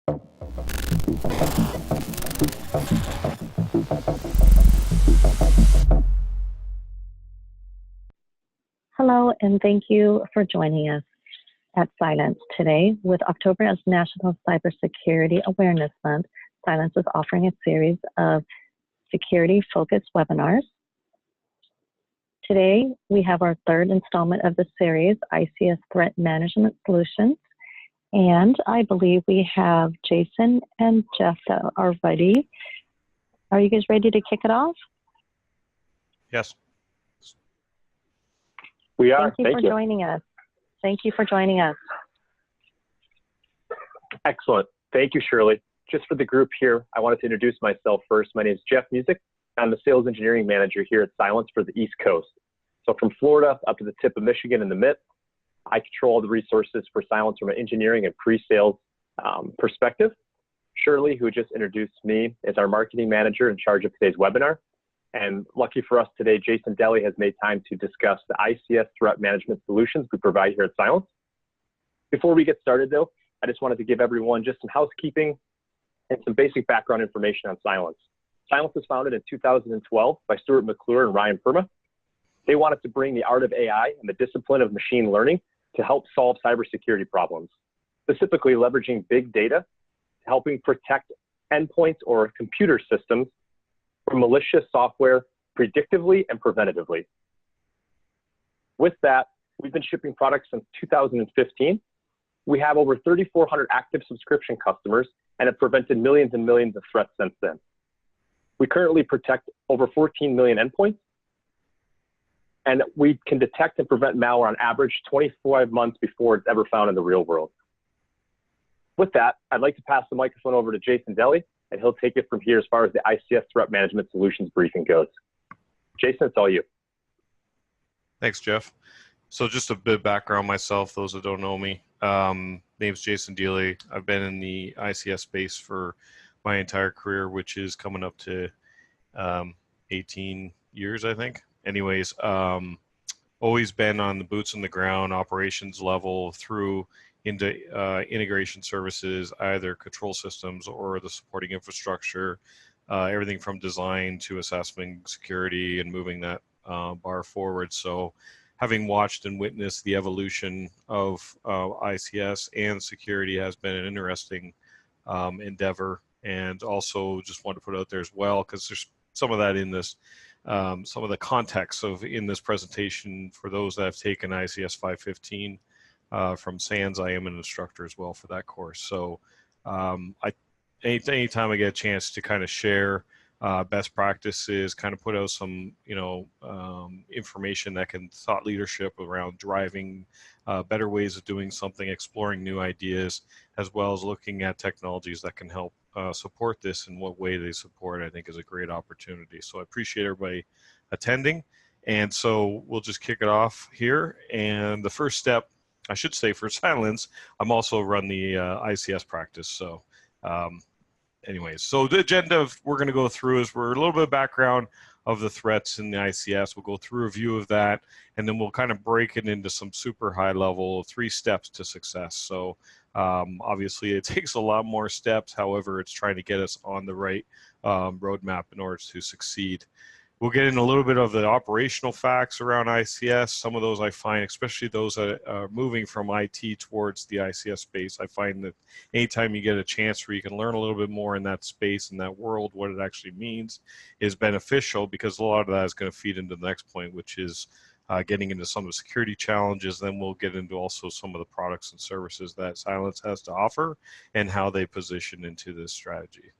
Hello, and thank you for joining us at Cylance today. With October as National Cybersecurity Awareness Month, Cylance is offering a series of security-focused webinars. Today, we have our third installment of the series, ICS Threat Management Solutions. And I believe we have Jason and Jeff that are ready. Are you guys ready to kick it off? Yes. We are. Thank you for joining us. Thank you for joining us. Excellent. Thank you, Shirley. Just for the group here, I wanted to introduce myself first. My name is Jeff Music. I'm the Sales Engineering Manager here at Cylance for the East Coast. So from Florida up to the tip of Michigan in the mid, I control all the resources for Cylance from an engineering and pre-sales perspective. Shirley, who just introduced me, is our Marketing Manager in charge of today's webinar. And lucky for us today, Jason Deli has made time to discuss the ICS Threat Management Solutions we provide here at Cylance. Before we get started though, I just wanted to give everyone just some housekeeping and some basic background information on Cylance. Cylance was founded in 2012 by Stuart McClure and Ryan Perma. They wanted to bring the art of AI and the discipline of machine learning to help solve cybersecurity problems, specifically leveraging big data, helping protect endpoints or computer systems from malicious software predictively and preventatively. With that, we've been shipping products since 2015. We have over 3,400 active subscription customers and have prevented millions and millions of threats since then. We currently protect over 14 million endpoints, and we can detect and prevent malware on average 25 months before it's ever found in the real world. With that, I'd like to pass the microphone over to Jason Deli, and he'll take it from here as far as the ICS Threat Management Solutions briefing goes. Jason, it's all you. Thanks, Jeff. So just a bit of background myself, those that don't know me. Name's Jason Deli. I've been in the ICS space for my entire career, which is coming up to 18 years, I think. Anyways, always been on the boots on the ground, operations level through into integration services, either control systems or the supporting infrastructure, everything from design to assessing security and moving that bar forward. So having watched and witnessed the evolution of ICS and security has been an interesting endeavor. And also just want to put out there as well, because there's some of that in this, some of the context of in this presentation for those that have taken ICS 515 from SANS. I am an instructor as well for that course. So anytime I get a chance to kind of share best practices, kind of put out some, information that can thought leadership around driving better ways of doing something, exploring new ideas, as well as looking at technologies that can help support this and what way they support, I think is a great opportunity. So I appreciate everybody attending. And so we'll just kick it off here. And the first step, I should say for Cylance, I'm also run the ICS practice. So anyways, so the agenda we're going to go through is we're a little bit of background of the threats in the ICS. We'll go through a view of that, and then we'll kind of break it into some super high level 3 steps to success. So obviously it takes a lot more steps. However, it's trying to get us on the right roadmap in order to succeed. We'll get in a little bit of the operational facts around ICS. Some of those I find, especially those that are moving from IT towards the ICS space, I find that anytime you get a chance where you can learn a little bit more in that space, in that world, what it actually means is beneficial, because a lot of that is going to feed into the next point, which is getting into some of the security challenges. Then we'll get into also some of the products and services that Cylance has to offer and how they position into this strategy.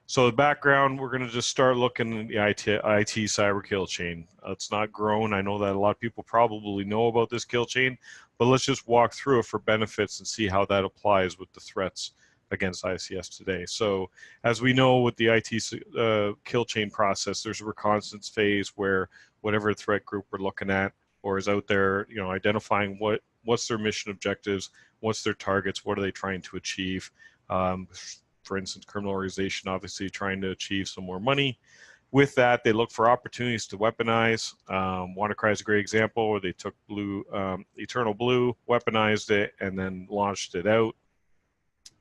So the background, we're going to just start looking at the IT cyber kill chain. It's not grown. I know that a lot of people probably know about this kill chain, but let's just walk through it for benefits and see how that applies with the threats against ICS today. So as we know with the IT kill chain process, there's a reconnaissance phase where whatever threat group we're looking at or is out there, identifying what's their mission objectives, what's their targets, what are they trying to achieve. For instance, criminal organization obviously trying to achieve some more money. With that, they look for opportunities to weaponize. WannaCry is a great example where they took Eternal Blue, weaponized it, and then launched it out.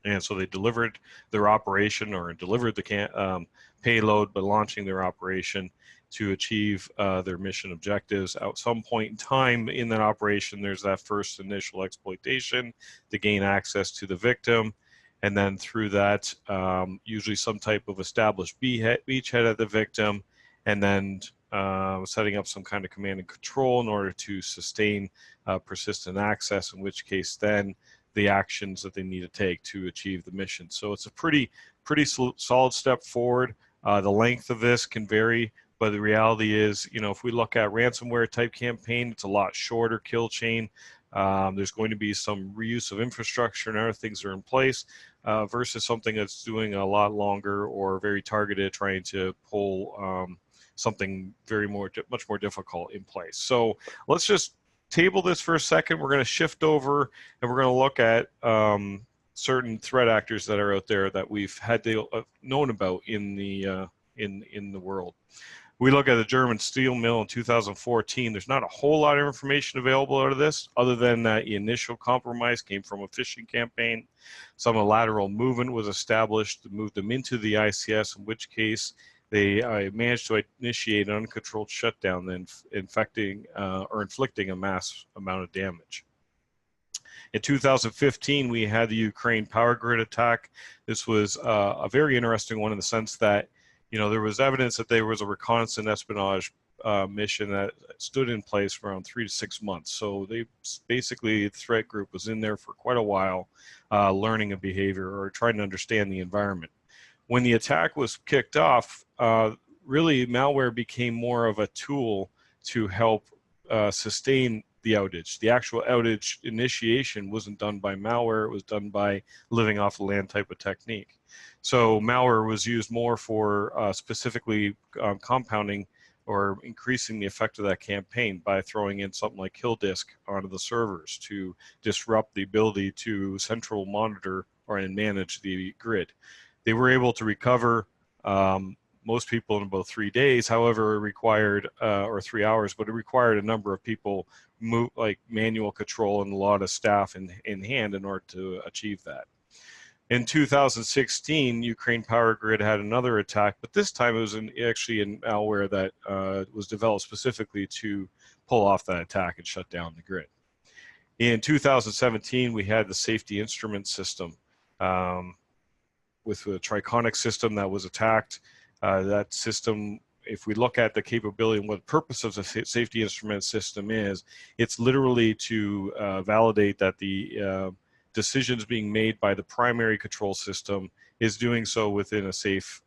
And so they delivered their operation, or delivered the payload, but launching their operation to achieve their mission objectives. At some point in time in that operation, there's that first initial exploitation to gain access to the victim. And then through that, usually some type of established beachhead at the victim, and then setting up some kind of command and control in order to sustain persistent access, in which case then the actions that they need to take to achieve the mission. So it's a pretty solid step forward. The length of this can vary, but the reality is, if we look at ransomware type campaign, it's a lot shorter kill chain. There's going to be some reuse of infrastructure and other things are in place versus something that's doing a lot longer or very targeted, trying to pull something much more difficult in place. So let's just table this for a second. We're going to shift over and we're going to look at certain threat actors that are out there that we've had known about in the world. We look at the German steel mill in 2014. There's not a whole lot of information available out of this, other than that the initial compromise came from a phishing campaign. Some lateral movement was established to move them into the ICS, in which case they managed to initiate an uncontrolled shutdown, then inflicting a mass amount of damage. In 2015, we had the Ukraine power grid attack. This was a very interesting one in the sense that, there was evidence that there was a reconnaissance espionage mission that stood in place for around 3 to 6 months. So they basically, the threat group was in there for quite a while, learning a behavior or trying to understand the environment. When the attack was kicked off, really malware became more of a tool to help sustain the outage. The actual outage initiation wasn't done by malware, it was done by living off the land type of technique. So malware was used more for specifically compounding or increasing the effect of that campaign by throwing in something like kill disk onto the servers to disrupt the ability to central monitor and manage the grid. They were able to recover most people in about 3 days. However, it required, or 3 hours, but it required a number of people like manual control and a lot of staff in hand in order to achieve that. In 2016, Ukraine Power Grid had another attack, but this time it was actually in malware that was developed specifically to pull off that attack and shut down the grid. In 2017, we had the safety instrument system with a Triconic system that was attacked. That system, if we look at the capability and what the purpose of the safety instrument system is, it's literally to validate that the decisions being made by the primary control system is doing so within a safe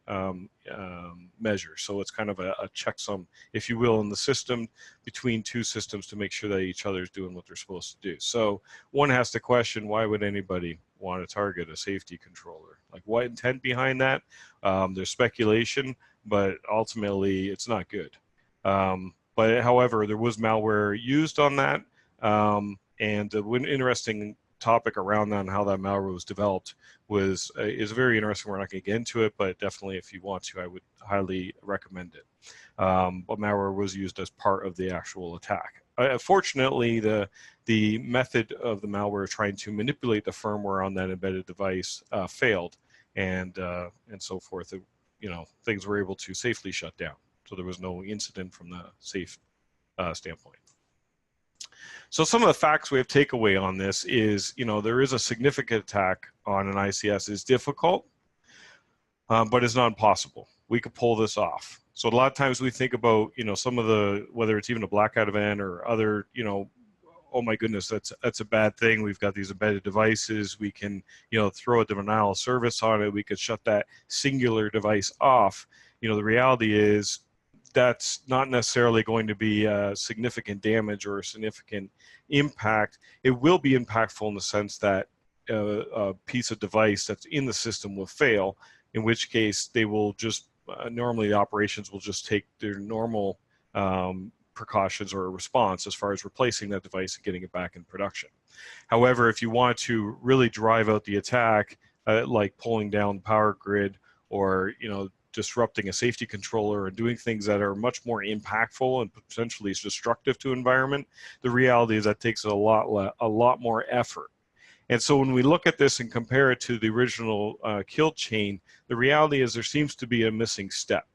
measure. So it's kind of a checksum, if you will, in the system between two systems to make sure that each other is doing what they're supposed to do. So one has to question, why would anybody want to target a safety controller? Like, what intent behind that? There's speculation, but ultimately it's not good. But however, there was malware used on that, and an interesting topic around that and how that malware was developed is very interesting. We're not going to get into it, but definitely if you want to, I would highly recommend it. But malware was used as part of the actual attack. Fortunately, the method of the malware trying to manipulate the firmware on that embedded device failed, and so forth. Things were able to safely shut down. So there was no incident from the safe standpoint. So some of the facts we have takeaway on this is, there is a significant attack on an ICS. It's difficult, but it's not impossible. We could pull this off. So a lot of times we think about, some of the, whether it's even a blackout event or other, oh my goodness, that's a bad thing. We've got these embedded devices. We can, throw a denial of service on it. We could shut that singular device off. The reality is that's not necessarily going to be significant damage or a significant impact. It will be impactful in the sense that a piece of device that's in the system will fail, in which case they will just, normally the operations will just take their normal precautions or a response as far as replacing that device and getting it back in production. However, if you want to really drive out the attack, like pulling down the power grid or, disrupting a safety controller and doing things that are much more impactful and potentially destructive to environment, the reality is that takes a lot more effort. And so when we look at this and compare it to the original kill chain, the reality is there seems to be a missing step,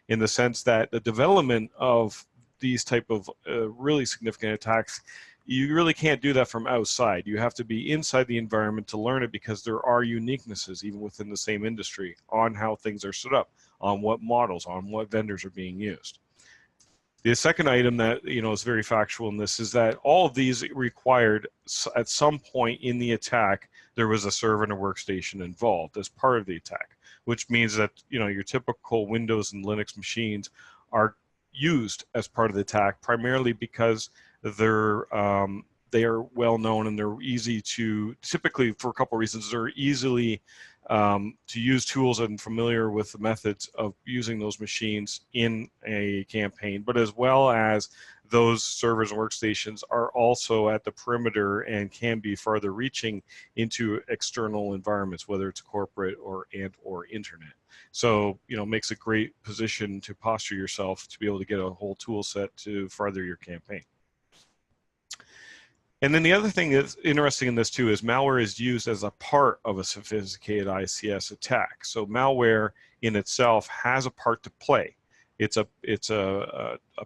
in the sense that the development of these type of really significant attacks, you really can't do that from outside. You have to be inside the environment to learn it, because there are uniquenesses even within the same industry on how things are set up, on what models, on what vendors are being used. The second item that is very factual in this is that all of these required, at some point in the attack, there was a server and a workstation involved as part of the attack, which means that your typical Windows and Linux machines are used as part of the attack, primarily because they are well known and they're easy to, typically for a couple of reasons, they're easily to use tools and familiar with the methods of using those machines in a campaign, but as well as those servers and workstations are also at the perimeter and can be farther reaching into external environments, whether it's corporate or internet. So, makes a great position to posture yourself to be able to get a whole tool set to further your campaign. And then the other thing that's interesting in this too is malware is used as a part of a sophisticated ICS attack. So malware in itself has a part to play. It's a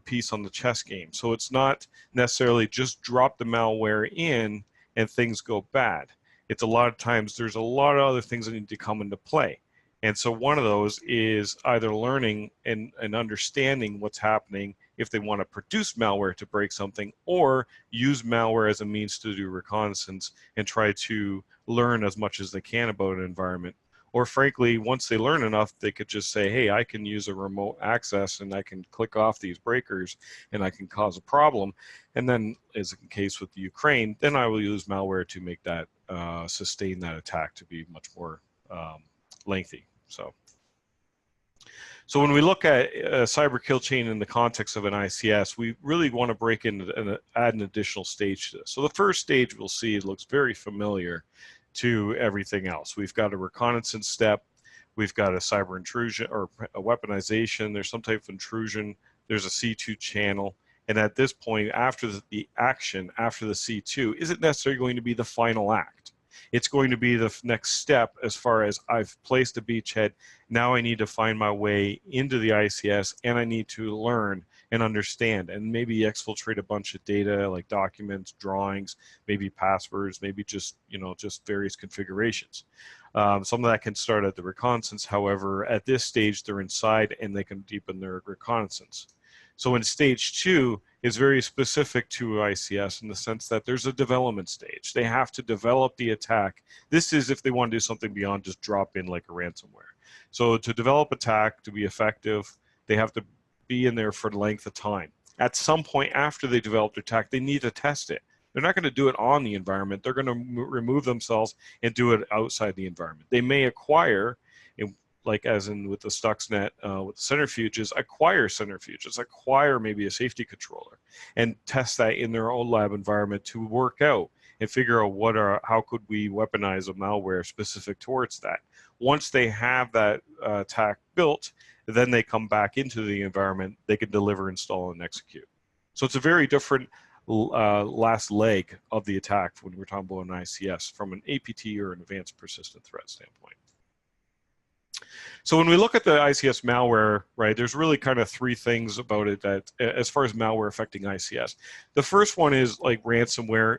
piece on the chess game. So it's not necessarily just drop the malware in and things go bad. It's a lot of times there's a lot of other things that need to come into play. And so one of those is either learning and understanding what's happening if they want to produce malware to break something, or use malware as a means to do reconnaissance and try to learn as much as they can about an environment. Or frankly, once they learn enough, they could just say, hey, I can use a remote access and I can click off these breakers and I can cause a problem. And then, as in the case with the Ukraine, then I will use malware to make that, sustain that attack to be much more lengthy. So when we look at a cyber kill chain in the context of an ICS, we really want to break in and add an additional stage to this. So the first stage we'll see looks very familiar to everything else. We've got a reconnaissance step, we've got a cyber intrusion or a weaponization, there's some type of intrusion, there's a C2 channel, and at this point, after the action, after the C2, isn't necessarily going to be the final act. It's going to be the next step as far as I've placed a beachhead. Now I need to find my way into the ICS, and I need to learn and understand and maybe exfiltrate a bunch of data like documents, drawings, maybe passwords, maybe just various configurations. Some of that can start at the reconnaissance. However, at this stage, they're inside and they can deepen their reconnaissance. So in stage 2 is very specific to ICS in the sense that there's a development stage. They have to develop the attack. This is if they want to do something beyond just drop in like a ransomware. So to develop attack to be effective, they have to be in there for the length of time. At some point after they develop their attack, they need to test it. They're not going to do it on the environment. They're going to remove themselves and do it outside the environment. They may acquire, like as in with the Stuxnet, with the centrifuges, acquire maybe a safety controller and test that in their own lab environment to work out and figure out how could we weaponize a malware specific towards that. Once they have that attack built, then they come back into the environment, they can deliver, install, and execute. So it's a very different last leg of the attack when we're talking about an ICS from an APT or an advanced persistent threat standpoint. So when we look at the ICS malware, right, there's really kind of 3 things about it that, as far as malware affecting ICS. The first one is like ransomware.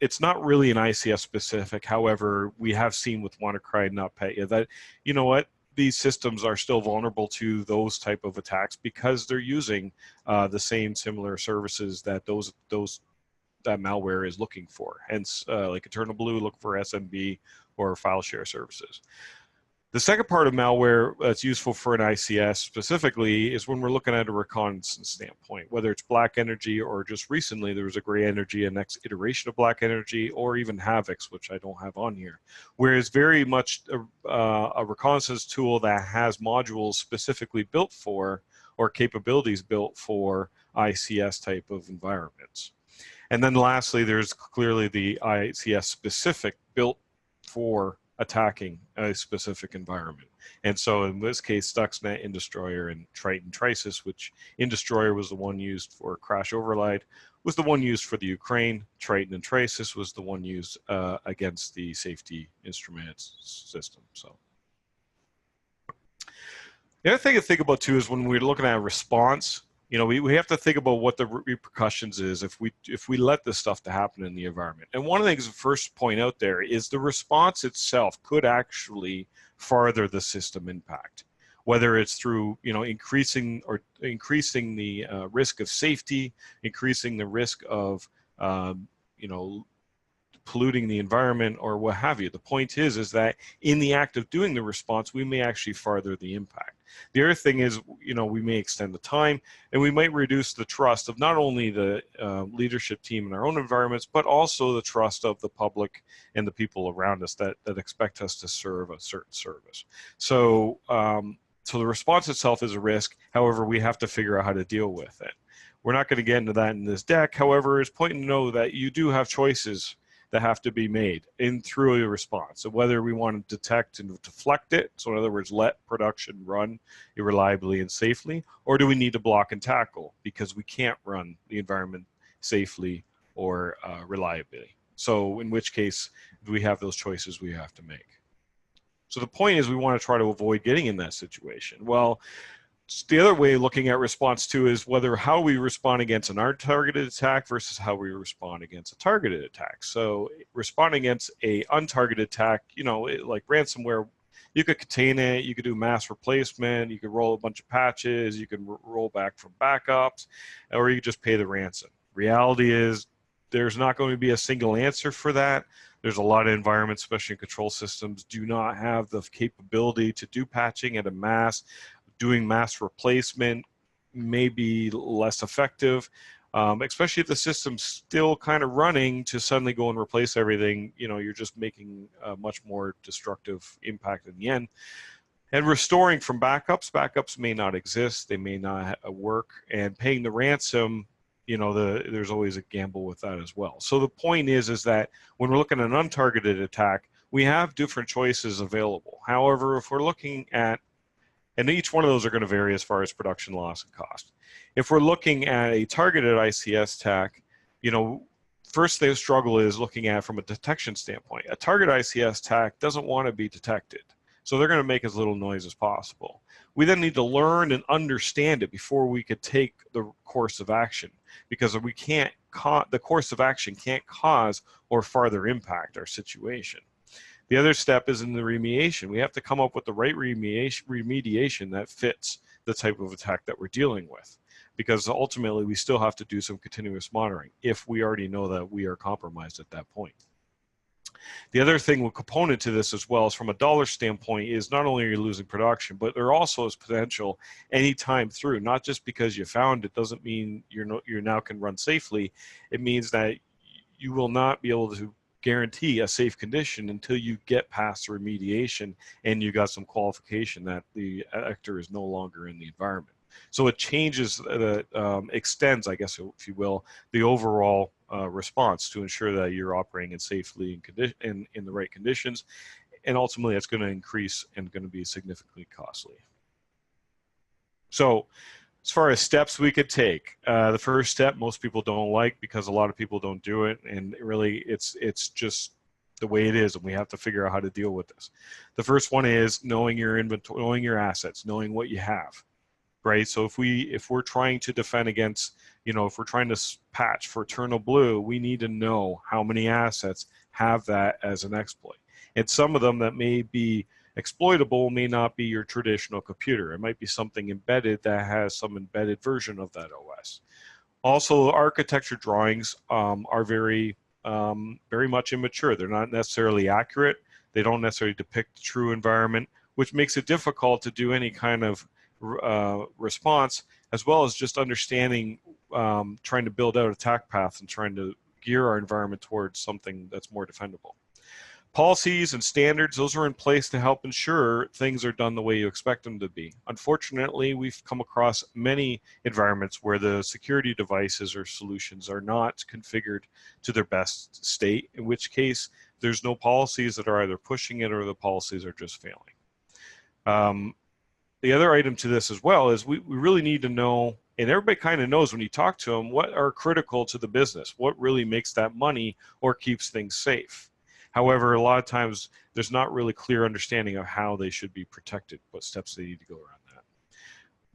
It's not really an ICS specific. However, we have seen with WannaCry and NotPetya that, you know what, these systems are still vulnerable to those type of attacks because they're using the same similar services that that malware is looking for. Hence, like Eternal Blue, look for SMB or file share services. The second part of malware that's useful for an ICS specifically is when we're looking at a reconnaissance standpoint, whether it's black energy or just recently there was a gray energy, a next iteration of black energy, or even Havix, which I don't have on here. Whereas very much a reconnaissance tool that has modules specifically built for or capabilities built for ICS type of environments. And then lastly, there's clearly the ICS specific built for attacking a specific environment. And so in this case, Stuxnet, Indestroyer, and Triton Trisis, which Indestroyer was the one used for crash override, was the one used for the Ukraine. Triton and Traces was the one used against the safety instruments system. So the other thing to think about too is when we're looking at response, you know, we have to think about what the repercussions is if we let this stuff to happen in the environment. And one of the things to first point out there is the response itself could actually farther the system impact, whether it's through, you know, increasing the risk of safety, increasing the risk of you know, polluting the environment or what have you. The point is that in the act of doing the response, we may actually farther the impact. The other thing is, you know, we may extend the time, and we might reduce the trust of not only the leadership team in our own environments, but also the trust of the public and the people around us that expect us to serve a certain service. So, so the response itself is a risk. However, we have to figure out how to deal with it. We're not going to get into that in this deck. However, it's important to know that you do have choices that have to be made through a response. So whether we want to detect and deflect it, so in other words, let production run reliably and safely, or do we need to block and tackle because we can't run the environment safely or reliably? So in which case, we have those choices we have to make. So the point is we want to try to avoid getting in that situation. Well, the other way of looking at response too is how we respond against an untargeted attack versus how we respond against a targeted attack. So responding against a untargeted attack, you know, like ransomware, you could contain it, you could do mass replacement, you could roll a bunch of patches, you can roll back from backups, or you could just pay the ransom. Reality is there's not going to be a single answer for that. There's a lot of environments, especially in control systems, do not have the capability to do patching at a mass. Doing mass replacement may be less effective, especially if the system's still kind of running. To suddenly go and replace everything, you know, you're just making a much more destructive impact in the end. And restoring from backups may not exist, they may not work, and paying the ransom, you know, there's always a gamble with that as well. So the point is that when we're looking at an untargeted attack, we have different choices available. However, if we're looking at, and each one of those are going to vary as far as production loss and cost. If we're looking at a targeted ICS attack, you know, first the struggle is looking at from a detection standpoint. A target ICS attack doesn't want to be detected, so they're going to make as little noise as possible. We then need to learn and understand it before we could take the course of action, because we can't, the course of action can't cause or farther impact our situation. The other step is in the remediation. We have to come up with the right remediation that fits the type of attack that we're dealing with, because ultimately we still have to do some continuous monitoring if we already know that we are compromised at that point. The other thing, component to this as well, is from a dollar standpoint, is not only are you losing production, but there also is potential any time through. Not just because you found it doesn't mean you now can run safely. It means that you will not be able to guarantee a safe condition until you get past the remediation and you got some qualification that the actor is no longer in the environment. So it changes, extends, I guess, if you will, the overall response to ensure that you're operating in safely and in the right conditions. And ultimately, it's going to increase and going to be significantly costly. So as far as steps we could take, the first step most people don't like because a lot of people don't do it, and really it's just the way it is, and we have to figure out how to deal with this. The first one is knowing your inventory, knowing your assets, knowing what you have, right? So if we're trying to defend against, you know, if we're trying to patch for Eternal Blue, we need to know how many assets have that as an exploit. And some of them that may be exploitable may not be your traditional computer. It might be something embedded that has some embedded version of that OS. Also, architecture drawings are very much immature. They're not necessarily accurate. They don't necessarily depict the true environment, which makes it difficult to do any kind of response, as well as just understanding, trying to build out attack paths and trying to gear our environment towards something that's more defendable. Policies and standards, those are in place to help ensure things are done the way you expect them to be. Unfortunately, we've come across many environments where the security devices or solutions are not configured to their best state, in which case there's no policies that are either pushing it or the policies are just failing. The other item to this as well is we really need to know And everybody kind of knows when you talk to them what are critical to the business, what really makes that money or keeps things safe. However, a lot of times there's not really clear understanding of how they should be protected, what steps they need to go around that.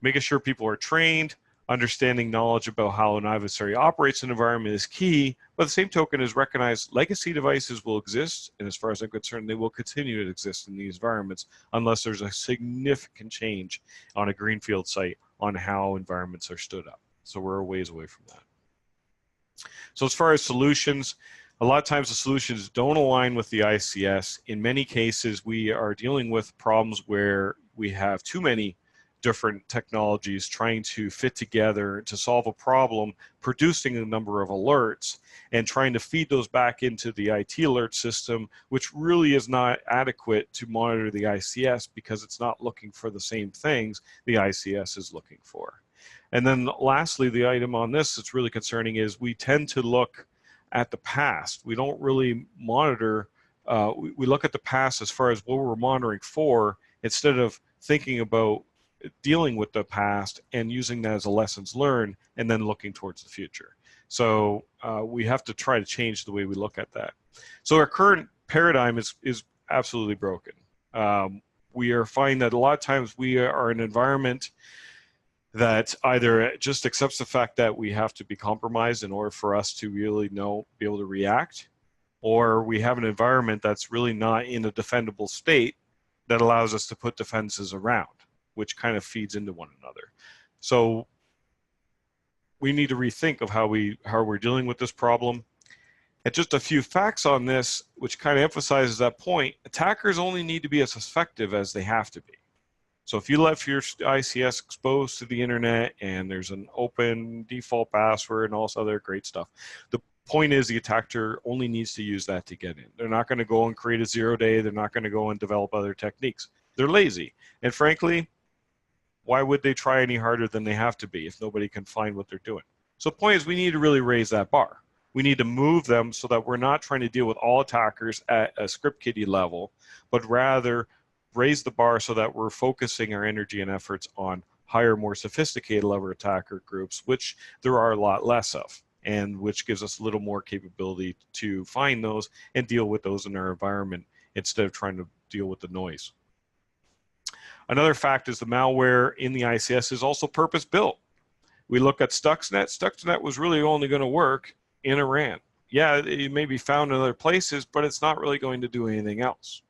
Making sure people are trained, understanding knowledge about how an adversary operates in an environment is key, but the same token is recognize legacy devices will exist, and as far as I'm concerned, they will continue to exist in these environments unless there's a significant change on a greenfield site on how environments are stood up. So we're a ways away from that. So as far as solutions, a lot of times the solutions don't align with the ICS. In many cases, we are dealing with problems where we have too many different technologies trying to fit together to solve a problem, producing a number of alerts, and trying to feed those back into the IT alert system, which really is not adequate to monitor the ICS because it's not looking for the same things the ICS is looking for. And then lastly, the item on this that's really concerning is we tend to look at the past. We don't really monitor, we look at the past as far as what we're monitoring for, instead of thinking about dealing with the past and using that as a lessons learned and then looking towards the future. So we have to try to change the way we look at that. So our current paradigm is absolutely broken. We are finding that a lot of times we are in an environment that either just accepts the fact that we have to be compromised in order for us to really be able to react, or we have an environment that's really not in a defendable state that allows us to put defenses around, which kind of feeds into one another. So we need to rethink of how we're dealing with this problem. And just a few facts on this, which kind of emphasizes that point, attackers only need to be as effective as they have to be. So if you left your ICS exposed to the internet and there's an open default password and all this other great stuff, the point is the attacker only needs to use that to get in. They're not going to go and create a 0-day. They're not going to go and develop other techniques. They're lazy. And frankly, why would they try any harder than they have to be if nobody can find what they're doing? So the point is we need to really raise that bar. We need to move them so that we're not trying to deal with all attackers at a script kiddie level, but rather raise the bar so that we're focusing our energy and efforts on higher, more sophisticated level attacker groups, which there are a lot less of, and which gives us a little more capability to find those and deal with those in our environment instead of trying to deal with the noise. Another fact is the malware in the ICS is also purpose-built. We look at Stuxnet. Stuxnet was really only going to work in Iran. Yeah, it may be found in other places, but it's not really going to do anything else.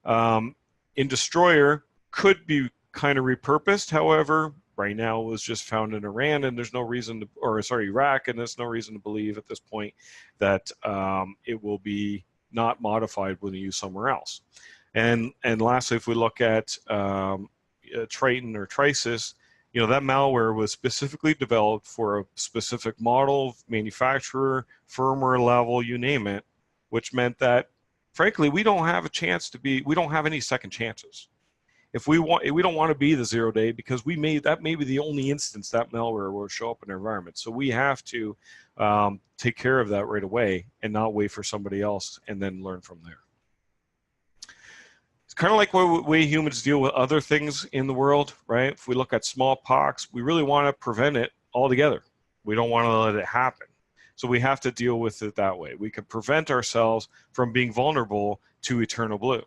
In Destroyer could be kind of repurposed. However, right now it was just found in Iran, and there's no reason to, or sorry, Iraq, and there's no reason to believe at this point that it will be not modified when you use somewhere else. And lastly, if we look at Triton or Trisis, you know, that malware was specifically developed for a specific model, manufacturer, firmware level, you name it, which meant that, frankly, we don't have a chance to be, we don't have any second chances. If we don't want to be the 0-day because that may be the only instance that malware will show up in our environment. So we have to take care of that right away and not wait for somebody else and then learn from there. It's kind of like the way humans deal with other things in the world, right? If we look at smallpox, we really want to prevent it altogether. We don't want to let it happen. So we have to deal with it that way. We can prevent ourselves from being vulnerable to eternal blue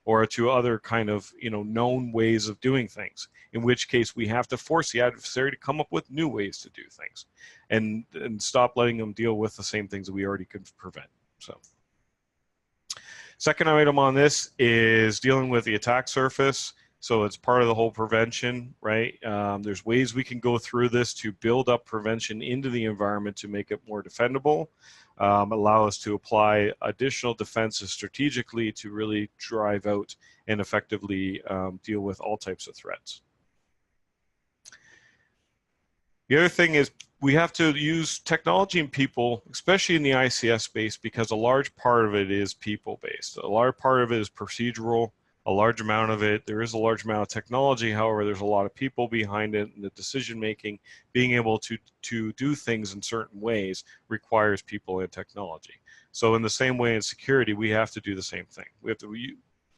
or to other kind of, you know, known ways of doing things, in which case we have to force the adversary to come up with new ways to do things and stop letting them deal with the same things that we already could prevent. So. Second item on this is dealing with the attack surface. So it's part of the whole prevention, right? There's ways we can go through this to build up prevention into the environment to make it more defendable, allow us to apply additional defenses strategically to really drive out and effectively deal with all types of threats. The other thing is we have to use technology and people, especially in the ICS space, because a large part of it is people-based. A large part of it is procedural. A large amount of it, there is a large amount of technology. However, there's a lot of people behind it, and the decision-making, being able to do things in certain ways requires people and technology. So in the same way in security, we have to do the same thing. We have to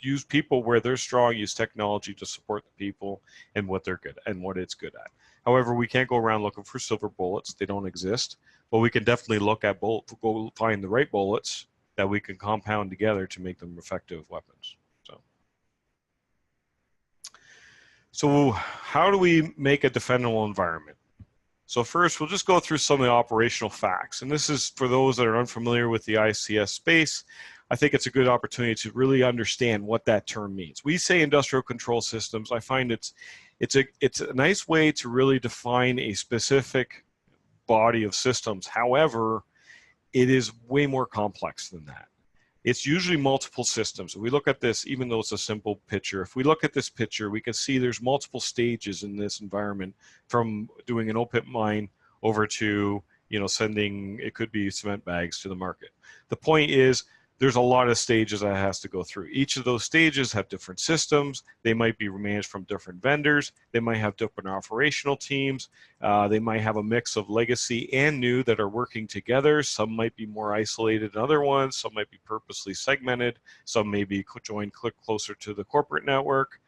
use people where they're strong, use technology to support the people and what they're good and what it's good at. However, we can't go around looking for silver bullets. They don't exist. But we can definitely look at go find the right bullets that we can compound together to make them effective weapons. So how do we make a defendable environment? So first, we'll just go through some of the operational facts. And this is for those that are unfamiliar with the ICS space. I think it's a good opportunity to really understand what that term means. We say industrial control systems. I find it's a nice way to really define a specific body of systems. However, it is way more complex than that. It's usually multiple systems. If we look at this, even though it's a simple picture, if we look at this picture, we can see there's multiple stages in this environment, from doing an open mine over to, sending, it could be cement bags to the market. The point is, there's a lot of stages that has to go through. Each of those stages have different systems. They might be managed from different vendors. They might have different operational teams. They might have a mix of legacy and new that are working together. Some might be more isolated than other ones. Some might be purposely segmented. Some may be joined closer to the corporate network.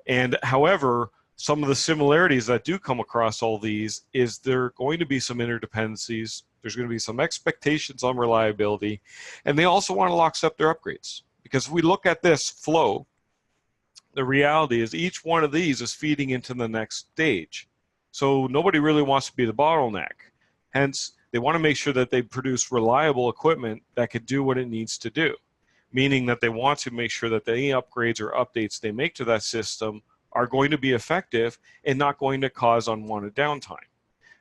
And however, some of the similarities that do come across all these is there are going to be some interdependencies. There's going to be some expectations on reliability, and they also want to lockstep their upgrades. Because if we look at this flow, the reality is each one of these is feeding into the next stage. So nobody really wants to be the bottleneck. Hence, they want to make sure that they produce reliable equipment that can do what it needs to do, meaning that they want to make sure that any upgrades or updates they make to that system are going to be effective and not going to cause unwanted downtime.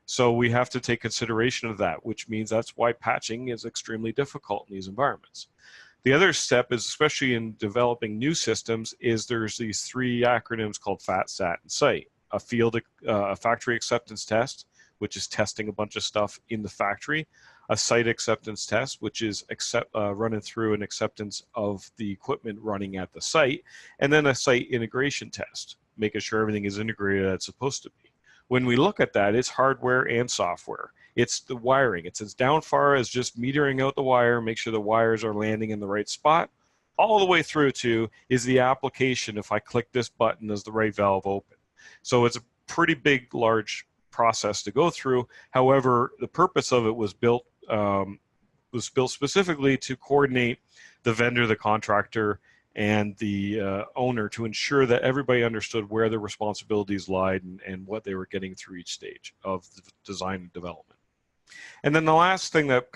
So we have to take consideration of that, which means that's why patching is extremely difficult in these environments. The other step is, especially in developing new systems, is there's these three acronyms called FAT, SAT, and SITE. A factory acceptance test, which is testing a bunch of stuff in the factory. A site acceptance test, which is running through an acceptance of the equipment running at the site. And then a site integration test, making sure everything is integrated as it's supposed to be. When we look at that, it's hardware and software. It's the wiring. It's as down far as just metering out the wire, make sure the wires are landing in the right spot, all the way through to, is the application, if I click this button, is the right valve open? So it's a pretty big, large process to go through. However, the purpose of it was built specifically to coordinate the vendor, the contractor, and the owner to ensure that everybody understood where their responsibilities lied and what they were getting through each stage of the design and development. And then the last thing that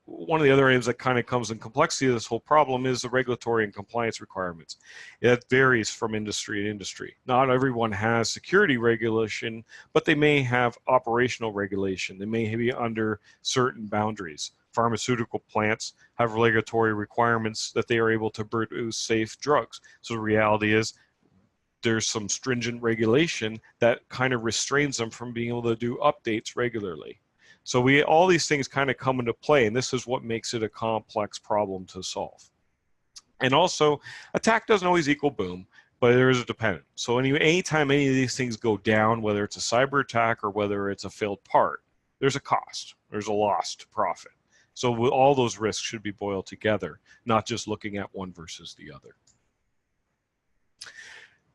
one of the other areas that kind of comes in complexity of this whole problem is the regulatory and compliance requirements. It varies from industry to industry. Not everyone has security regulation, but they may have operational regulation. They may be under certain boundaries. Pharmaceutical plants have regulatory requirements that they are able to produce safe drugs. So the reality is there's some stringent regulation that kind of restrains them from being able to do updates regularly. So all these things kind of come into play, and this is what makes it a complex problem to solve. And also, attack doesn't always equal boom, but there is a dependent. So anytime any of these things go down, whether it's a cyber attack or whether it's a failed part, there's a cost, there's a loss to profit. So all those risks should be boiled together, not just looking at one versus the other.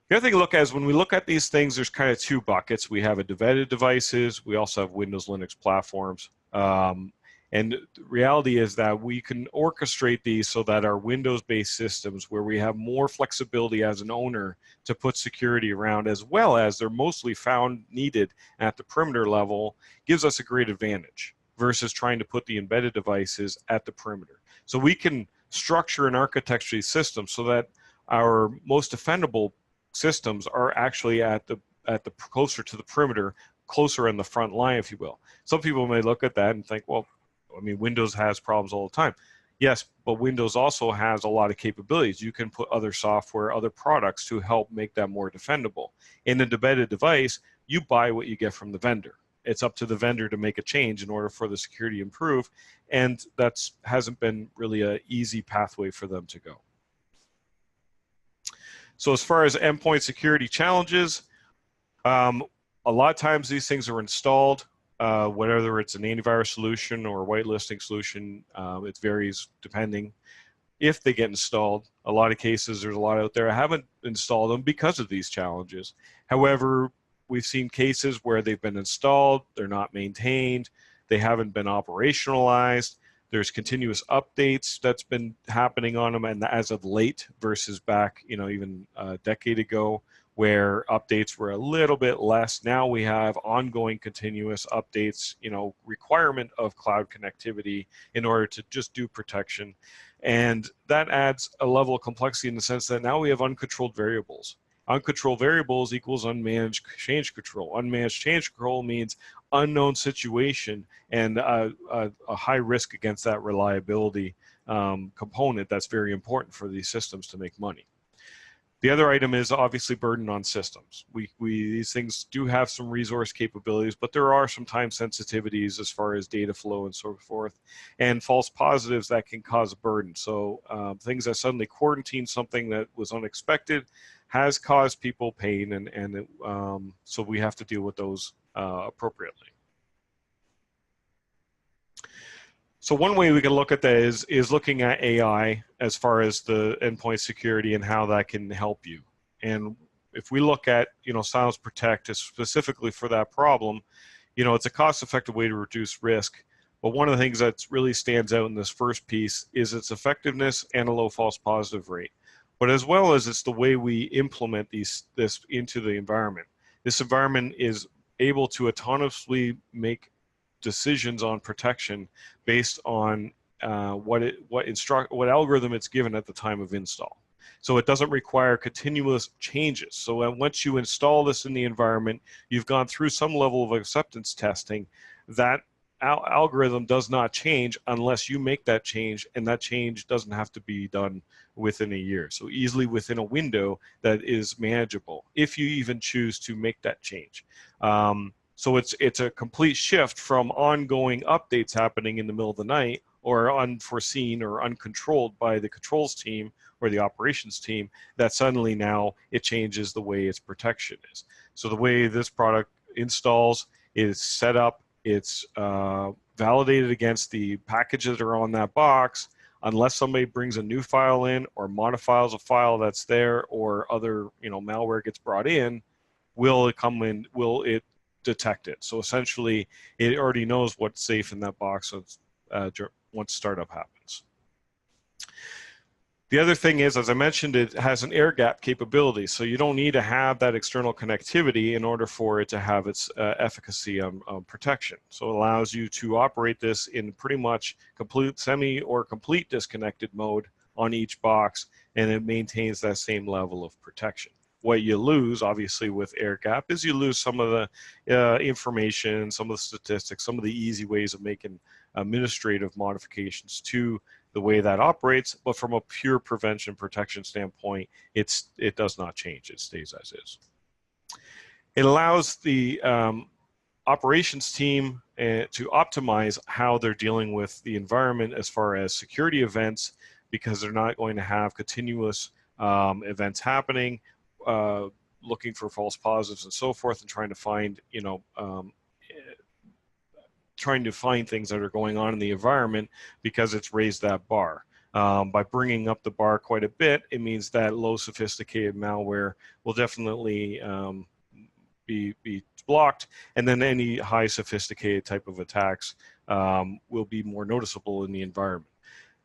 The other thing to look at is when we look at these things, there's kind of two buckets. We have embedded devices. We also have Windows, Linux platforms. And the reality is that we can orchestrate these so that our Windows-based systems, where we have more flexibility as an owner to put security around, as well as they're mostly found needed at the perimeter level, gives us a great advantage versus trying to put the embedded devices at the perimeter. So we can structure and architecture these systems so that our most defendable systems are actually at the closer to the perimeter, closer in the front line, if you will. Some people may look at that and think, well, I mean, Windows has problems all the time. Yes, but Windows also has a lot of capabilities. You can put other software, other products to help make that more defendable. In an embedded device, you buy what you get from the vendor. It's up to the vendor to make a change in order for the security to improve, and that hasn't been really an easy pathway for them to go. So as far as endpoint security challenges, a lot of times these things are installed, whether it's an antivirus solution or a whitelisting solution, it varies depending if they get installed. A lot of cases, there's a lot out there. I haven't installed them because of these challenges. However, we've seen cases where they've been installed, they're not maintained, they haven't been operationalized. There's continuous updates that's been happening on them, and as of late versus back, even a decade ago, where updates were a little bit less. Now we have ongoing continuous updates, requirement of cloud connectivity in order to just do protection. And that adds a level of complexity in the sense that now we have uncontrolled variables. Uncontrolled variables equals unmanaged change control. Unmanaged change control means unknown situation and a high risk against that reliability component that's very important for these systems to make money. The other item is obviously burden on systems. These things do have some resource capabilities, but there are some time sensitivities as far as data flow and so forth, and false positives that can cause a burden. So things that suddenly quarantine something that was unexpected has caused people pain, and so we have to deal with those appropriately. So one way we can look at that is looking at AI as far as the endpoint security and how that can help you. And if we look at, Cylance Protect specifically for that problem, it's a cost-effective way to reduce risk. But one of the things that really stands out in this first piece is its effectiveness and a low false positive rate. But as well as it's the way we implement this into the environment. This environment is able to autonomously make decisions on protection based on what algorithm it's given at the time of install. So it doesn't require continuous changes. So once you install this in the environment, you've gone through some level of acceptance testing. That algorithm does not change unless you make that change, and that change doesn't have to be done within a year. So easily within a window that is manageable, if you even choose to make that change. So it's a complete shift from ongoing updates happening in the middle of the night or unforeseen or uncontrolled by the controls team or the operations team, that suddenly now it changes the way its protection is. So the way this product installs is set up, it's validated against the packages that are on that box. Unless somebody brings a new file in or modifies a file that's there, or other malware gets brought in, will it detect it? So essentially, it already knows what's safe in that box once startup happens. The other thing is, as I mentioned, it has an air gap capability, so you don't need to have that external connectivity in order for it to have its efficacy on protection. So it allows you to operate this in pretty much complete semi or complete disconnected mode on each box, and it maintains that same level of protection. What you lose, obviously, with air gap is you lose some of the information, some of the statistics, some of the easy ways of making administrative modifications to the way that operates. But from a pure prevention protection standpoint, it does not change. It stays as is. It allows the operations team to optimize how they're dealing with the environment as far as security events, because they're not going to have continuous events happening, looking for false positives and so forth, and trying to find things that are going on in the environment, because it's raised that bar. By bringing up the bar quite a bit, it means that low sophisticated malware will definitely be blocked, and then any high sophisticated type of attacks will be more noticeable in the environment.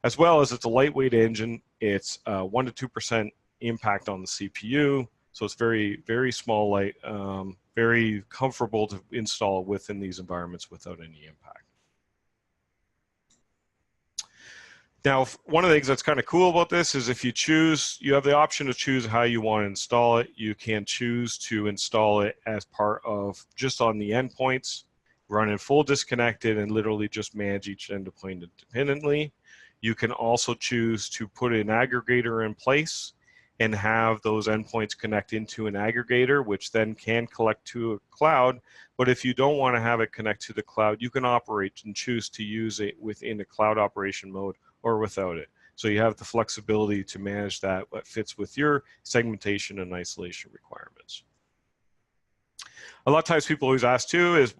As well as it's a lightweight engine, it's 1 to 2% impact on the CPU, so it's very, very small, light, very comfortable to install within these environments without any impact. Now, one of the things that's kind of cool about this is if you choose, you have the option to choose how you want to install it. You can choose to install it as part of just on the endpoints, run in full disconnected, and literally just manage each endpoint independently. You can also choose to put an aggregator in place and have those endpoints connect into an aggregator, which then can collect to a cloud. But if you don't want to have it connect to the cloud, you can operate and choose to use it within a cloud operation mode or without it. So you have the flexibility to manage that, what fits with your segmentation and isolation requirements. A lot of times people always ask too is,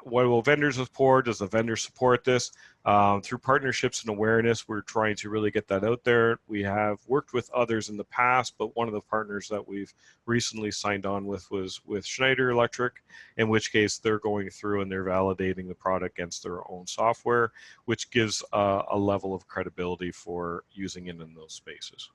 what will vendors support? Does the vendor support this? Through partnerships and awareness, we're trying to really get that out there. We have worked with others in the past, but one of the partners that we've recently signed on with was with Schneider Electric, in which case they're going through and they're validating the product against their own software, which gives a level of credibility for using it in those spaces.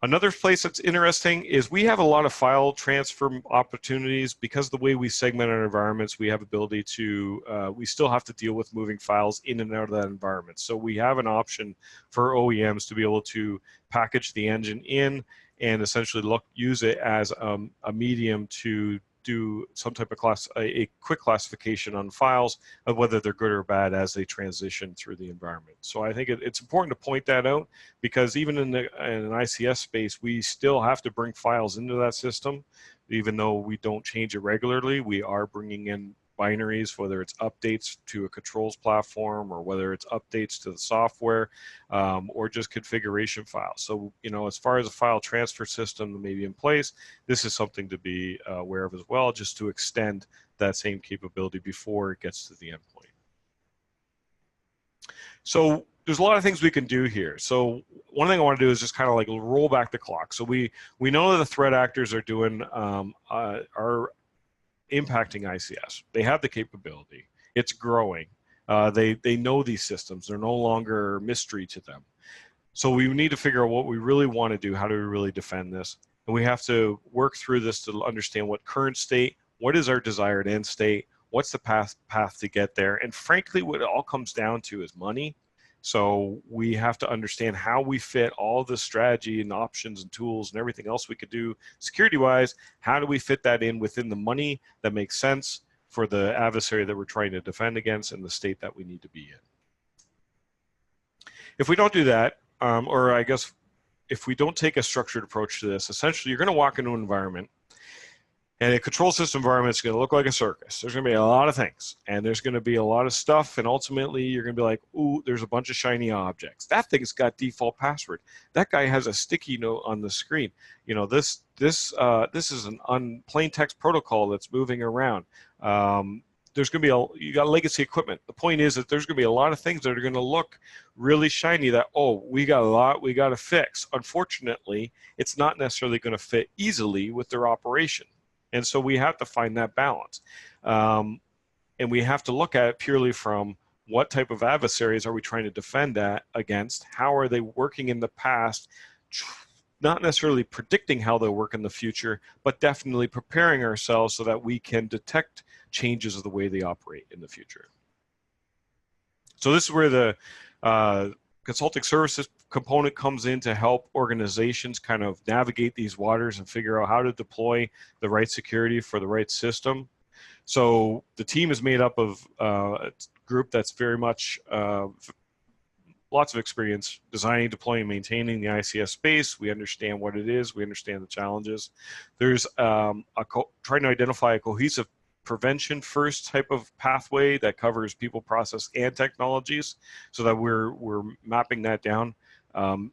Another place that's interesting is we have a lot of file transfer opportunities because the way we segment our environments, we have ability to, we still have to deal with moving files in and out of that environment. So we have an option for OEMs to be able to package the engine in and essentially use it as a medium to do some type of a quick classification on files of whether they're good or bad as they transition through the environment. So I think it's important to point that out, because even in an ICS space, we still have to bring files into that system. Even though we don't change it regularly, we are bringing in binaries, whether it's updates to a controls platform or whether it's updates to the software, or just configuration files. So, as far as a file transfer system that may be in place, this is something to be aware of as well, just to extend that same capability before it gets to the endpoint. So there's a lot of things we can do here. So one thing I want to do is just kind of like roll back the clock. So we know that the threat actors are doing, are impacting ICS. They have the capability. It's growing. They know these systems. They're no longer mystery to them. So we need to figure out what we really want to do. How do we really defend this? And we have to work through this to understand what current state, what is our desired end state, what's the path to get there. And frankly, what it all comes down to is money. So we have to understand how we fit all the strategy and options and tools and everything else we could do security-wise. How do we fit that in within the money that makes sense for the adversary that we're trying to defend against and the state that we need to be in? If we don't do that, or I guess if we don't take a structured approach to this, essentially you're going to walk into an environment, and a control system environment is going to look like a circus. There's going to be a lot of things, and there's going to be a lot of stuff, and ultimately you're going to be like, ooh, there's a bunch of shiny objects. That thing's got default password. That guy has a sticky note on the screen. This is an plain text protocol that's moving around. There's going to be you got legacy equipment. The point is that there's going to be a lot of things that are going to look really shiny that, oh, we got a lot we got to fix. Unfortunately, it's not necessarily going to fit easily with their operation. And so we have to find that balance. And we have to look at it purely from what type of adversaries are we trying to defend that against? How are they working in the past? Not necessarily predicting how they'll work in the future, but definitely preparing ourselves so that we can detect changes of the way they operate in the future. So this is where the consulting services component comes in to help organizations kind of navigate these waters and figure out how to deploy the right security for the right system. So the team is made up of a group that's very much lots of experience designing, deploying, maintaining the ICS space. We understand what it is. We understand the challenges. There's trying to identify a cohesive prevention first type of pathway that covers people, process, and technologies, so that we're mapping that down,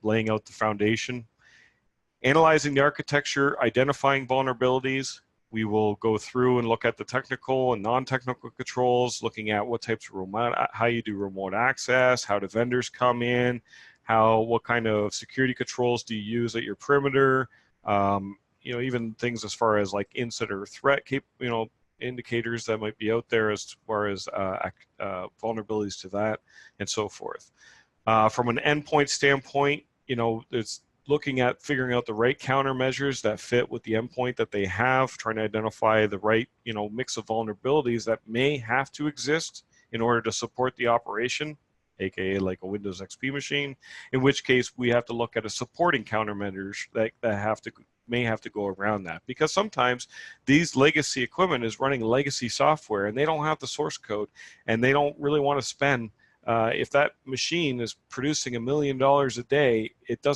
laying out the foundation. Analyzing the architecture, identifying vulnerabilities. We will go through and look at the technical and non-technical controls, looking at what types of how you do remote access, how do vendors come in, what kind of security controls do you use at your perimeter, even things as far as like incident or threat indicators that might be out there as far as vulnerabilities to that and so forth. From an endpoint standpoint, it's looking at figuring out the right countermeasures that fit with the endpoint that they have, trying to identify the right mix of vulnerabilities that may have to exist in order to support the operation, aka like a Windows XP machine, in which case we have to look at a supporting countermeasures that may have to go around that, because sometimes these legacy equipment is running legacy software and they don't have the source code, and they don't really want to spend if that machine is producing $1 million a day, it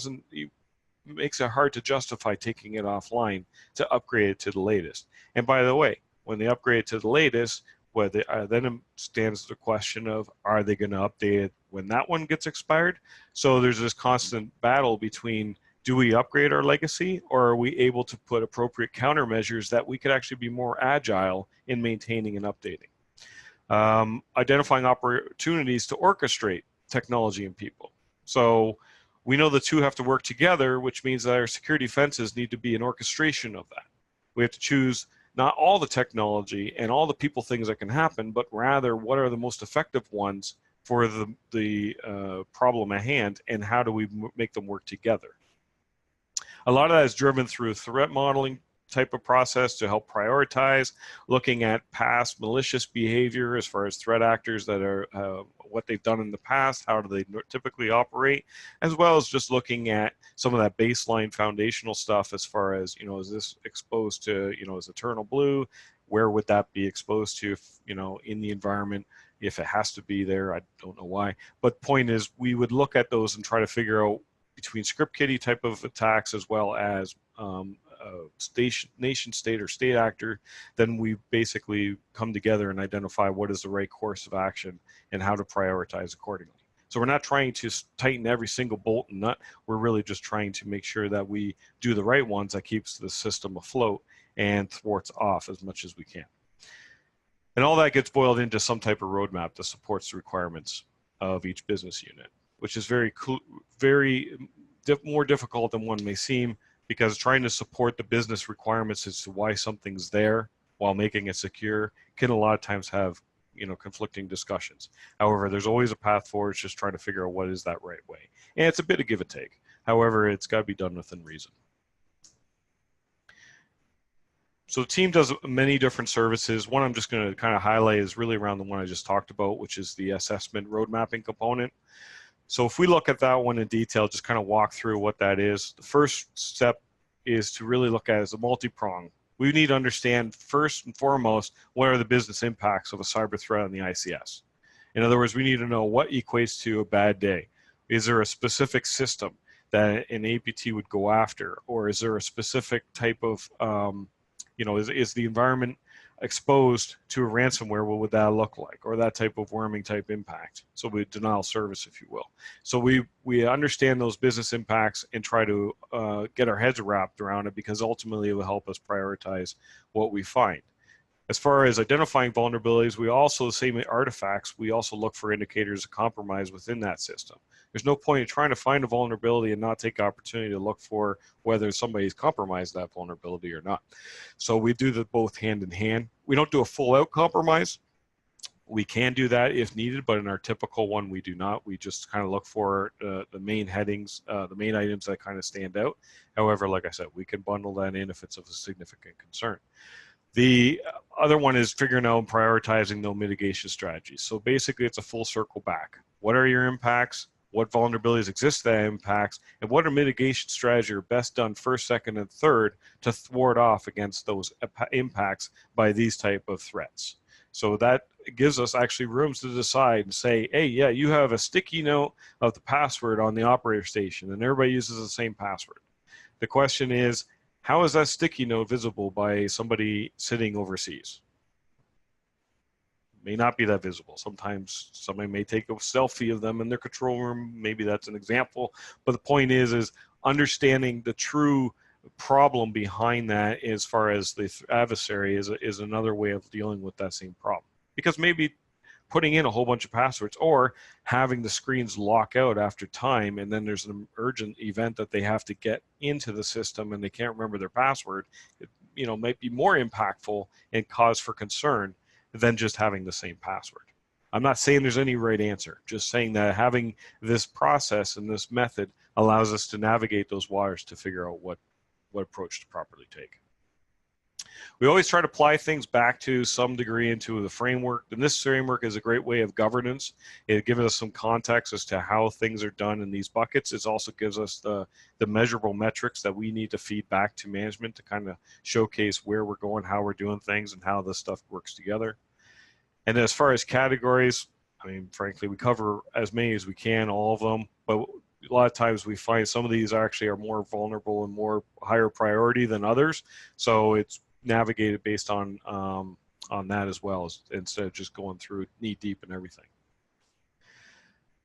makes it hard to justify taking it offline to upgrade it to the latest. And by the way, when they upgrade it to the latest, then stands the question of, are they going to update it when that one gets expired? So there's this constant battle between, Do we upgrade our legacy, or are we able to put appropriate countermeasures that we could actually be more agile in maintaining and updating? Identifying opportunities to orchestrate technology and people. So we know the two have to work together, which means that our security fences need to be an orchestration of that. We have to choose not all the technology and all the people things that can happen, but rather what are the most effective ones for the problem at hand, and how do we make them work together? A lot of that is driven through threat modeling type of process to help prioritize, looking at past malicious behavior as far as threat actors that are what they've done in the past, how do they typically operate, as well as just looking at some of that baseline foundational stuff as far as, you know, is this exposed to, you know, is Eternal Blue? Where would that be exposed to, if, you know, in the environment? If it has to be there, I don't know why. But point is, we would look at those and try to figure out between script kiddie type of attacks as well as nation state or state actor, then we basically come together and identify what is the right course of action and how to prioritize accordingly. So we're not trying to tighten every single bolt and nut. We're really just trying to make sure that we do the right ones that keeps the system afloat and thwarts off as much as we can. And all that gets boiled into some type of roadmap that supports the requirements of each business unit, which is more difficult than one may seem, because trying to support the business requirements as to why something's there while making it secure can a lot of times have, you know, conflicting discussions. However, there's always a path forward. It's just trying to figure out what is that right way. And it's a bit of give and take. However, it's got to be done within reason. So the team does many different services. One I'm just going to kind of highlight is really around the one I just talked about, which is the assessment road mapping component. So if we look at that one in detail, just kind of walk through what that is. The first step is to really look at it as a multi-prong. We need to understand first and foremost, what are the business impacts of a cyber threat on the ICS? In other words, we need to know what equates to a bad day. Is there a specific system that an APT would go after? Or is there a specific type of, you know, is the environment exposed to a ransomware? What would that look like? Or that type of worming type impact. So we denial service, if you will. So we understand those business impacts and try to get our heads wrapped around it, because ultimately it will help us prioritize what we find. As far as identifying vulnerabilities, we also, the same artifacts, we also look for indicators of compromise within that system. There's no point in trying to find a vulnerability and not take opportunity to look for whether somebody's compromised that vulnerability or not. So we do the both hand in hand. We don't do a full out compromise. We can do that if needed, but in our typical one, we do not. We just kind of look for the main headings, the main items that kind of stand out. However, like I said, we can bundle that in if it's of a significant concern. The other one is figuring out and prioritizing those mitigation strategies. So basically, it's a full circle back. What are your impacts? What vulnerabilities exist that impacts? And what are mitigation strategies are best done first, second, and third to thwart off against those impacts by these type of threats? So that gives us actually rooms to decide and say, hey, yeah, you have a sticky note of the password on the operator station, and everybody uses the same password. The question is, how is that sticky note visible by somebody sitting overseas? May not be that visible. Sometimes somebody may take a selfie of them in their control room. Maybe that's an example. But the point is understanding the true problem behind that as far as the adversary is another way of dealing with that same problem. Because maybe putting in a whole bunch of passwords or having the screens lock out after time, and then there's an urgent event that they have to get into the system and they can't remember their password, it, you know, might be more impactful and cause for concern than just having the same password. I'm not saying there's any right answer, just saying that having this process and this method allows us to navigate those waters to figure out what approach to properly take. We always try to apply things back to some degree into the framework, and this framework is a great way of governance. It gives us some context as to how things are done in these buckets. It also gives us the measurable metrics that we need to feed back to management to kind of showcase where we're going, how we're doing things, and how this stuff works together. And as far as categories, I mean, frankly, we cover as many as we can, all of them, but a lot of times we find some of these actually are more vulnerable and more higher priority than others. So it's navigated based on that as well, instead of just going through knee deep and everything.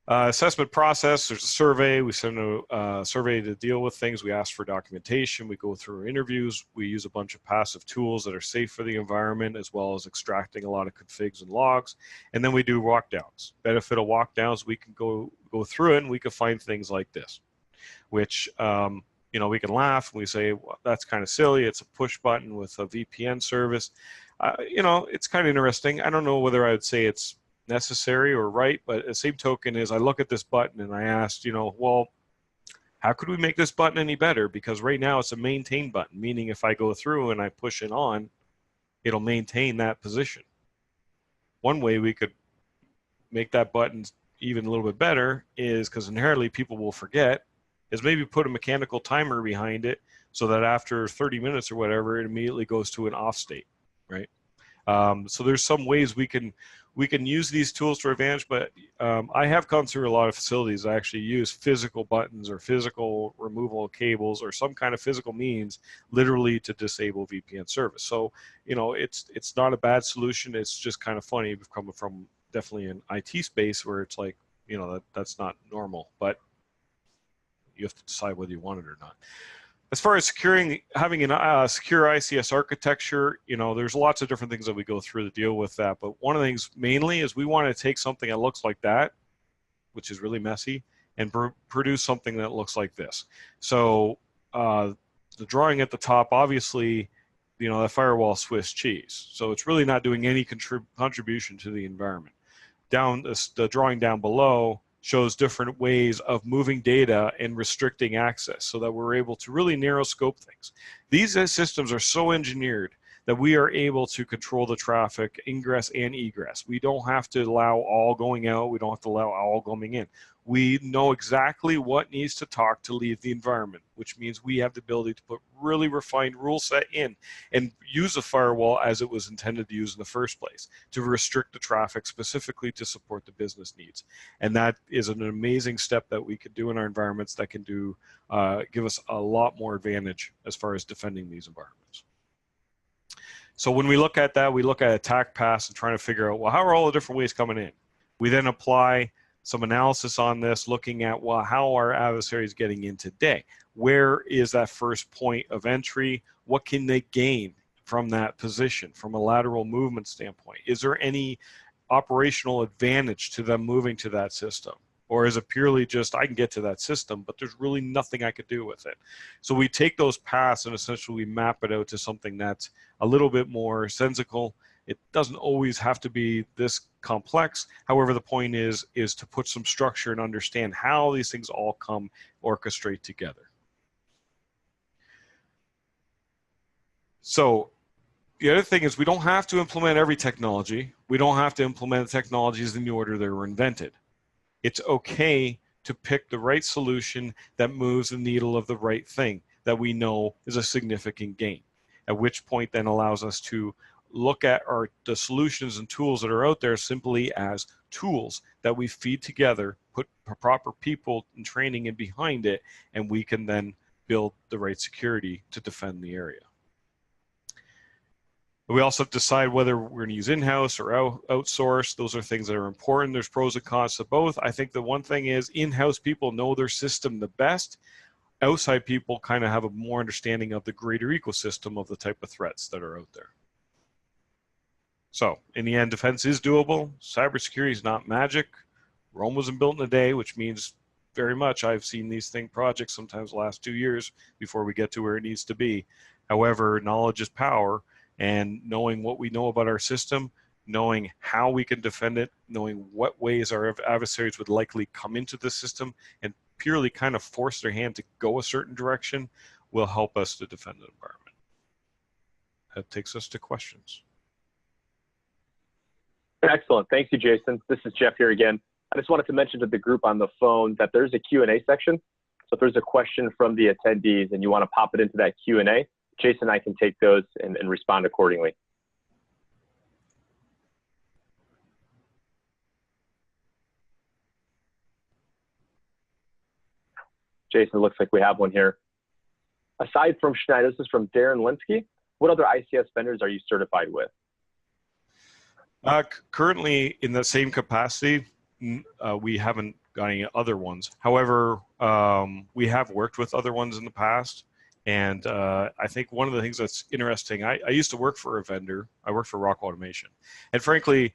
Assessment process, there's a survey. We send a survey to deal with things. We ask for documentation. We go through interviews. We use a bunch of passive tools that are safe for the environment, as well as extracting a lot of configs and logs. And then we do walkdowns. Benefit of walkdowns, we can go through it and we can find things like this, which, you know, we can laugh and we say, well, that's kind of silly. It's a push button with a VPN service. You know, it's kind of interesting. I don't know whether I would say it's necessary or right, but the same token is I look at this button and I asked, you know, well, how could we make this button any better? Because right now it's a maintain button, meaning if I go through and I push it on, it'll maintain that position. One way we could make that button even a little bit better is, because inherently people will forget, is maybe put a mechanical timer behind it so that after 30 minutes or whatever, it immediately goes to an off state, right? So there's some ways we can use these tools to our advantage, but I have gone through a lot of facilities that actually use physical buttons or physical removal of cables or some kind of physical means literally to disable VPN service. So, you know, it's not a bad solution. It's just kind of funny coming from definitely an IT space where it's like, you know, that's not normal, but you have to decide whether you want it or not. As far as having a secure ICS architecture, you know, there's lots of different things that we go through to deal with that. But one of the things mainly is we want to take something that looks like that, which is really messy, and produce something that looks like this. So the drawing at the top, obviously, you know, the firewall Swiss cheese. So it's really not doing any contribution to the environment. The drawing down below shows different ways of moving data and restricting access so that we're able to really narrow scope things. These systems are so engineered that we are able to control the traffic, ingress and egress. We don't have to allow all going out. We don't have to allow all coming in. We know exactly what needs to talk to leave the environment, which means we have the ability to put really refined rule set in and use a firewall as it was intended to use in the first place, to restrict the traffic specifically to support the business needs. And that is an amazing step that we could do in our environments that can do give us a lot more advantage as far as defending these environments. So when we look at that, we look at attack paths and trying to figure out, well, how are all the different ways coming in? We then apply some analysis on this, looking at, well, how are adversaries getting in today? Where is that first point of entry? What can they gain from that position from a lateral movement standpoint? Is there any operational advantage to them moving to that system? Or is it purely just, I can get to that system, but there's really nothing I could do with it? So we take those paths and essentially map it out to something that's a little bit more sensical. It doesn't always have to be this complex. However, the point is to put some structure and understand how these things all come orchestrate together. So the other thing is we don't have to implement every technology. We don't have to implement technologies in the order they were invented. It's okay to pick the right solution that moves the needle of the right thing that we know is a significant gain, at which point then allows us to look at the solutions and tools that are out there simply as tools that we feed together, put proper people and training in behind it, and we can then build the right security to defend the area. We also have to decide whether we're going to use in-house or outsource. Those are things that are important. There's pros and cons to both. I think the one thing is in-house people know their system the best. Outside people kind of have a more understanding of the greater ecosystem of the type of threats that are out there. So in the end, defense is doable. Cybersecurity is not magic. Rome wasn't built in a day, which means very much I've seen these projects sometimes the last 2 years before we get to where it needs to be. However, knowledge is power. And knowing what we know about our system, knowing how we can defend it, knowing what ways our adversaries would likely come into the system and purely kind of force their hand to go a certain direction will help us to defend the environment. That takes us to questions. Excellent. Thank you, Jason. This is Jeff here again. I just wanted to mention to the group on the phone that there's a Q&A section. So if there's a question from the attendees and you want to pop it into that Q&A, Jason and I can take those and respond accordingly. Jason, it looks like we have one here. Aside from Schneider, this is from Darren Linsky. What other ICS vendors are you certified with? Currently, in the same capacity, we haven't got any other ones. However, we have worked with other ones in the past. And I think one of the things that's interesting, I used to work for a vendor. I worked for Rock Automation. And frankly,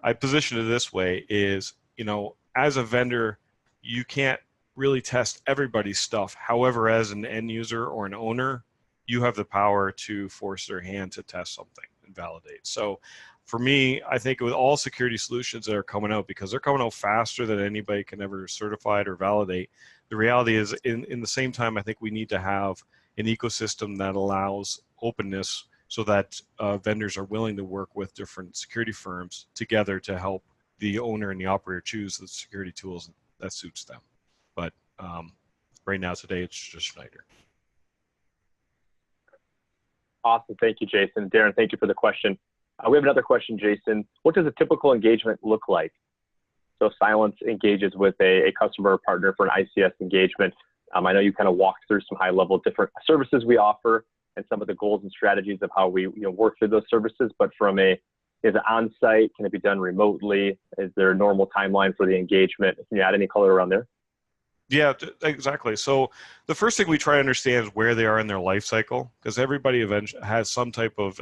I position it this way is, as a vendor, you can't really test everybody's stuff. However, as an end user or an owner, you have the power to force their hand to test something and validate. So for me, I think with all security solutions that are coming out, because they're coming out faster than anybody can ever certify it or validate, the reality is in the same time, I think we need to have an ecosystem that allows openness so that vendors are willing to work with different security firms together to help the owner and the operator choose the security tools that suits them. But right now, today, it's just Schneider. Awesome. Thank you, Jason. Darren, thank you for the question. We have another question, Jason. What does a typical engagement look like? So Cylance engages with a customer or partner for an ICS engagement. I know you kind of walked through some high-level different services we offer and some of the goals and strategies of how we work through those services. But from is it on-site? Can it be done remotely? Is there a normal timeline for the engagement? Can you add any color around there? Yeah, exactly. So the first thing we try to understand is where they are in their life cycle, because everybody eventually has some type of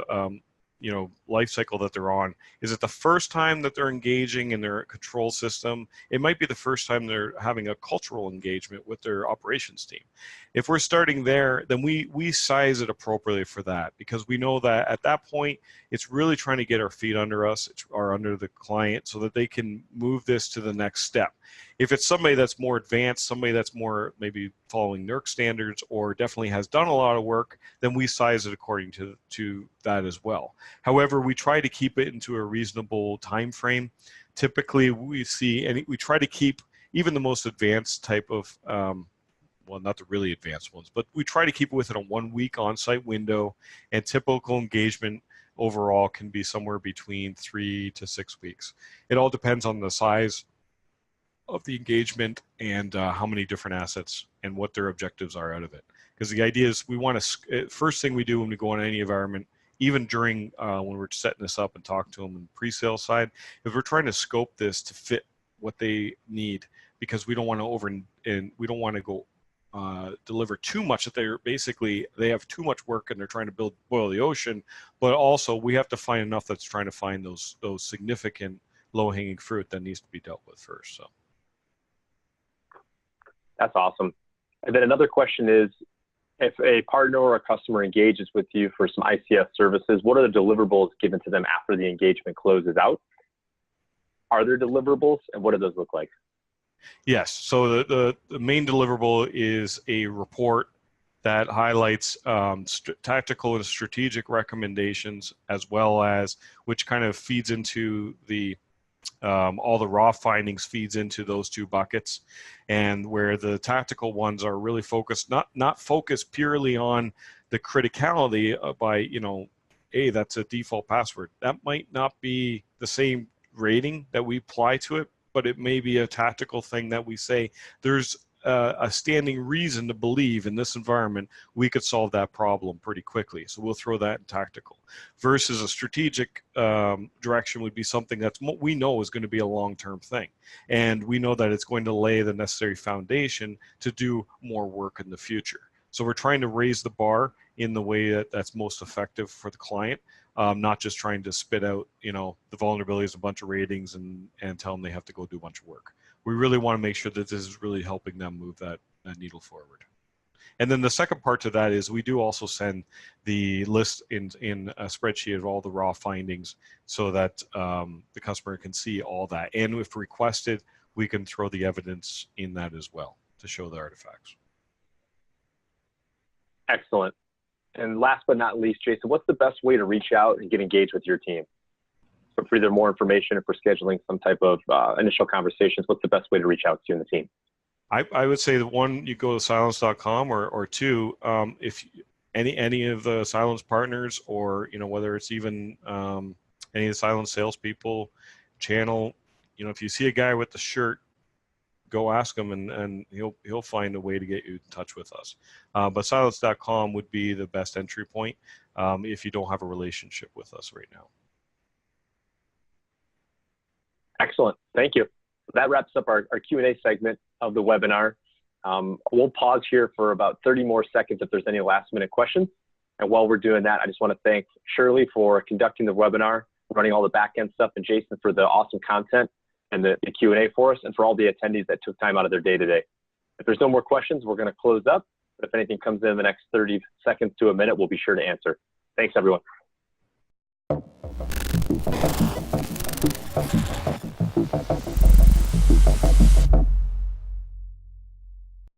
life cycle that they're on. Is it the first time that they're engaging in their control system? It might be the first time they're having a cultural engagement with their operations team. If we're starting there, then we size it appropriately for that, because we know that at that point, it's really trying to get our feet under us or under the client so that they can move this to the next step. If it's somebody that's more advanced, somebody that's more maybe following NERC standards or definitely has done a lot of work, then we size it according to that as well. However, we try to keep it into a reasonable time frame. Typically, we try to keep even the most advanced type of, well, not the really advanced ones, but we try to keep it within a 1 week on-site window, and typical engagement overall can be somewhere between 3 to 6 weeks. It all depends on the size of the engagement and how many different assets and what their objectives are out of it. Because the idea is we want to, first thing we do when we go on any environment, even during when we're setting this up and talk to them in the pre-sale side, if we're trying to scope this to fit what they need, because we don't want to we don't want to go deliver too much that they have too much work and they're trying to boil the ocean, but also we have to find enough that's trying to find those significant low-hanging fruit that needs to be dealt with first. So. That's awesome. And then another question is, if a partner or a customer engages with you for some ICS services, what are the deliverables given to them after the engagement closes out? Are there deliverables, and what do those look like? Yes. So the main deliverable is a report that highlights tactical and strategic recommendations, as well as which kind of feeds into the all the raw findings feeds into those two buckets, and where the tactical ones are really focused, not focused purely on the criticality by, hey, that's a default password. That might not be the same rating that we apply to it, but it may be a tactical thing that we say there's a standing reason to believe in this environment we could solve that problem pretty quickly. So we'll throw that in tactical. Versus a strategic direction would be something that's we know is going to be a long-term thing. And we know that it's going to lay the necessary foundation to do more work in the future. So we're trying to raise the bar in the way that's most effective for the client, not just trying to spit out, the vulnerabilities, a bunch of ratings, and tell them they have to go do a bunch of work. We really want to make sure that this is really helping them move that needle forward. And then the second part to that is we do also send the list in a spreadsheet of all the raw findings so that the customer can see all that. And if requested, we can throw the evidence in that as well to show the artifacts. Excellent. And last but not least, Jason, what's the best way to reach out and get engaged with your team? So for either more information or for scheduling some type of initial conversations, what's the best way to reach out to you and the team? I would say that one, you go to cylance.com, or two, if any of the Cylance partners, or whether it's even any of the Cylance salespeople channel, if you see a guy with the shirt, go ask him, and he'll find a way to get you in touch with us. But cylance.com would be the best entry point if you don't have a relationship with us right now. Excellent. Thank you. That wraps up our Q&A segment of the webinar. We'll pause here for about 30 more seconds if there's any last minute questions. And while we're doing that, I just want to thank Shirley for conducting the webinar, running all the back-end stuff, and Jason for the awesome content and the Q&A for us, and for all the attendees that took time out of their day today. If there's no more questions, we're going to close up. But if anything comes in the next 30 seconds to a minute, we'll be sure to answer. Thanks, everyone.